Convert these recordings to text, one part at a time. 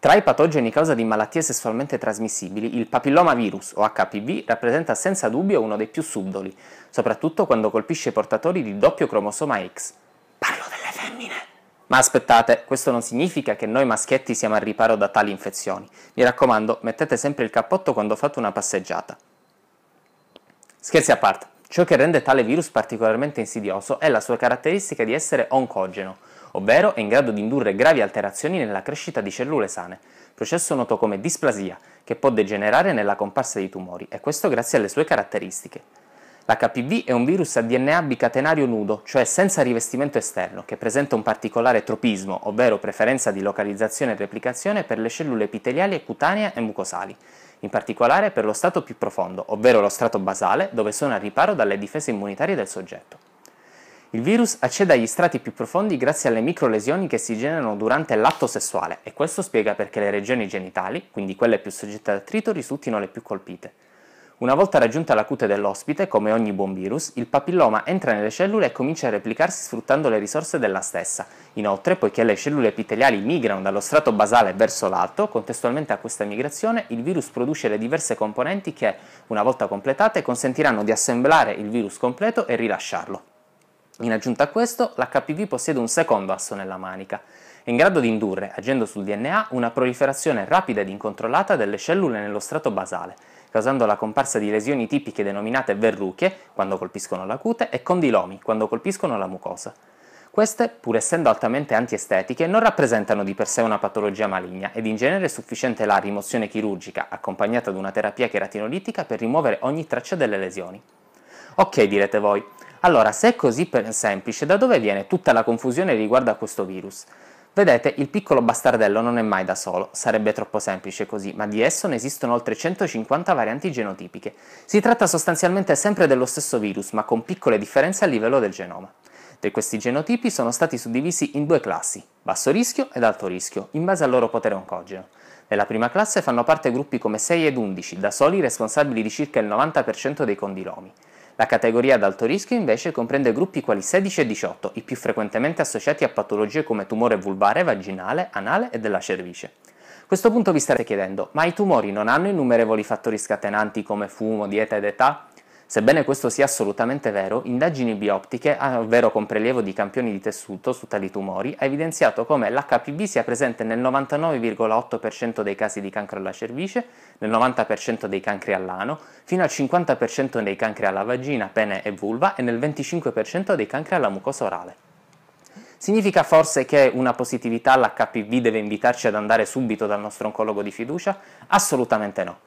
Tra i patogeni causa di malattie sessualmente trasmissibili, il papillomavirus o HPV rappresenta senza dubbio uno dei più subdoli, soprattutto quando colpisce i portatori di doppio cromosoma X. Parlo delle femmine! Ma aspettate, questo non significa che noi maschietti siamo al riparo da tali infezioni. Mi raccomando, mettete sempre il cappotto quando fate una passeggiata. Scherzi a parte, ciò che rende tale virus particolarmente insidioso è la sua caratteristica di essere oncogeno, ovvero è in grado di indurre gravi alterazioni nella crescita di cellule sane, processo noto come displasia, che può degenerare nella comparsa di tumori, e questo grazie alle sue caratteristiche. L'HPV è un virus a DNA bicatenario nudo, cioè senza rivestimento esterno, che presenta un particolare tropismo, ovvero preferenza di localizzazione e replicazione per le cellule epiteliali cutanee e mucosali, in particolare per lo strato più profondo, ovvero lo strato basale, dove sono al riparo dalle difese immunitarie del soggetto. Il virus accede agli strati più profondi grazie alle microlesioni che si generano durante l'atto sessuale, e questo spiega perché le regioni genitali, quindi quelle più soggette ad attrito, risultino le più colpite. Una volta raggiunta la cute dell'ospite, come ogni buon virus, il papilloma entra nelle cellule e comincia a replicarsi sfruttando le risorse della stessa. Inoltre, poiché le cellule epiteliali migrano dallo strato basale verso l'alto, contestualmente a questa migrazione, il virus produce le diverse componenti che, una volta completate, consentiranno di assemblare il virus completo e rilasciarlo. In aggiunta a questo, l'HPV possiede un secondo asso nella manica. È in grado di indurre, agendo sul DNA, una proliferazione rapida ed incontrollata delle cellule nello strato basale, causando la comparsa di lesioni tipiche denominate verruche, quando colpiscono la cute, e condilomi, quando colpiscono la mucosa. Queste, pur essendo altamente antiestetiche, non rappresentano di per sé una patologia maligna ed in genere è sufficiente la rimozione chirurgica, accompagnata da una terapia cheratinolitica per rimuovere ogni traccia delle lesioni. Ok, direte voi. Allora, se è così semplice, da dove viene tutta la confusione riguardo a questo virus? Vedete, il piccolo bastardello non è mai da solo, sarebbe troppo semplice così, ma di esso ne esistono oltre 150 varianti genotipiche. Si tratta sostanzialmente sempre dello stesso virus, ma con piccole differenze a livello del genoma. Questi genotipi sono stati suddivisi in due classi, basso rischio ed alto rischio, in base al loro potere oncogeno. Nella prima classe fanno parte gruppi come 6 ed 11, da soli responsabili di circa il 90% dei condilomi. La categoria ad alto rischio invece comprende gruppi quali 16 e 18, i più frequentemente associati a patologie come tumore vulvare, vaginale, anale e della cervice. A questo punto vi starete chiedendo, ma i tumori non hanno innumerevoli fattori scatenanti come fumo, dieta ed età? Sebbene questo sia assolutamente vero, indagini bioptiche, ovvero con prelievo di campioni di tessuto su tali tumori, ha evidenziato come l'HPV sia presente nel 99,8% dei casi di cancro alla cervice, nel 90% dei cancri all'ano, fino al 50% dei cancri alla vagina, pene e vulva e nel 25% dei cancri alla mucosa orale. Significa forse che una positività all'HPV deve invitarci ad andare subito dal nostro oncologo di fiducia? Assolutamente no.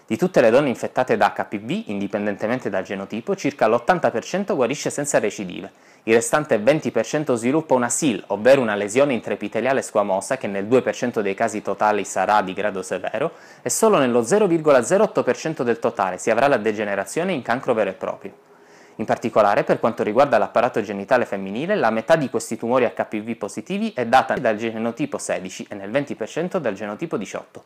Di tutte le donne infettate da HPV, indipendentemente dal genotipo, circa l'80% guarisce senza recidive. Il restante 20% sviluppa una SIL, ovvero una lesione intraepiteliale squamosa che nel 2% dei casi totali sarà di grado severo, e solo nello 0,08% del totale si avrà la degenerazione in cancro vero e proprio. In particolare, per quanto riguarda l'apparato genitale femminile, la metà di questi tumori HPV positivi è data dal genotipo 16 e nel 20% dal genotipo 18.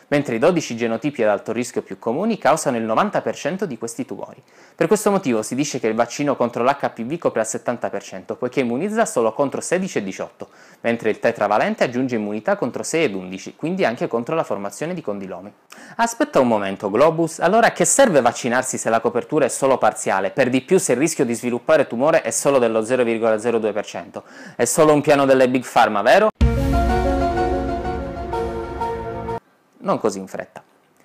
Mentre i 12 genotipi ad alto rischio più comuni causano il 90% di questi tumori. Per questo motivo si dice che il vaccino contro l'HPV copre al 70%, poiché immunizza solo contro 16 e 18, mentre il tetravalente aggiunge immunità contro 6 ed 11, quindi anche contro la formazione di condilomi. Aspetta un momento, Globus, allora a che serve vaccinarsi se la copertura è solo parziale, per di più se il rischio di sviluppare tumore è solo dello 0,02%? È solo un piano delle Big Pharma, vero? Non così in fretta.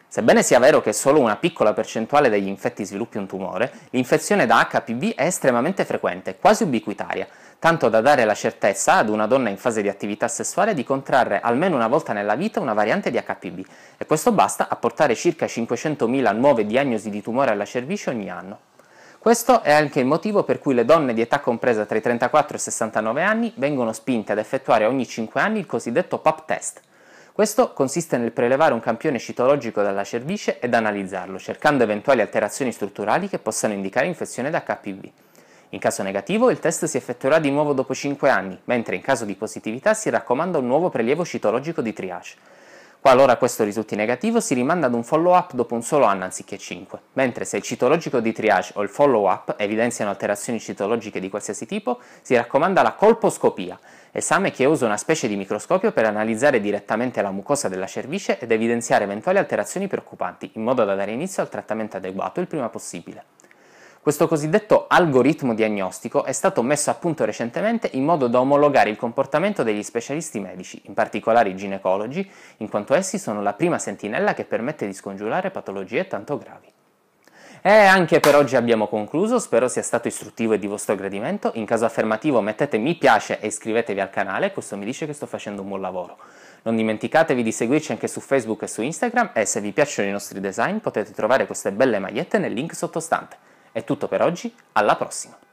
Sebbene sia vero che solo una piccola percentuale degli infetti sviluppi un tumore, l'infezione da HPV è estremamente frequente, quasi ubiquitaria, tanto da dare la certezza ad una donna in fase di attività sessuale di contrarre almeno una volta nella vita una variante di HPV, e questo basta a portare circa 500.000 nuove diagnosi di tumore alla cervice ogni anno. Questo è anche il motivo per cui le donne di età compresa tra i 34 e i 69 anni vengono spinte ad effettuare ogni 5 anni il cosiddetto Pap test. Questo consiste nel prelevare un campione citologico dalla cervice ed analizzarlo, cercando eventuali alterazioni strutturali che possano indicare infezione da HPV. In caso negativo, il test si effettuerà di nuovo dopo 5 anni, mentre in caso di positività si raccomanda un nuovo prelievo citologico di triage. Qualora questo risulti negativo, si rimanda ad un follow-up dopo un solo anno anziché 5, mentre se il citologico di triage o il follow-up evidenziano alterazioni citologiche di qualsiasi tipo, si raccomanda la colposcopia, esame che usa una specie di microscopio per analizzare direttamente la mucosa della cervice ed evidenziare eventuali alterazioni preoccupanti, in modo da dare inizio al trattamento adeguato il prima possibile. Questo cosiddetto algoritmo diagnostico è stato messo a punto recentemente in modo da omologare il comportamento degli specialisti medici, in particolare i ginecologi, in quanto essi sono la prima sentinella che permette di scongiurare patologie tanto gravi. E anche per oggi abbiamo concluso, spero sia stato istruttivo e di vostro gradimento. In caso affermativo mettete mi piace e iscrivetevi al canale, questo mi dice che sto facendo un buon lavoro. Non dimenticatevi di seguirci anche su Facebook e su Instagram e se vi piacciono i nostri design potete trovare queste belle magliette nel link sottostante. È tutto per oggi, alla prossima!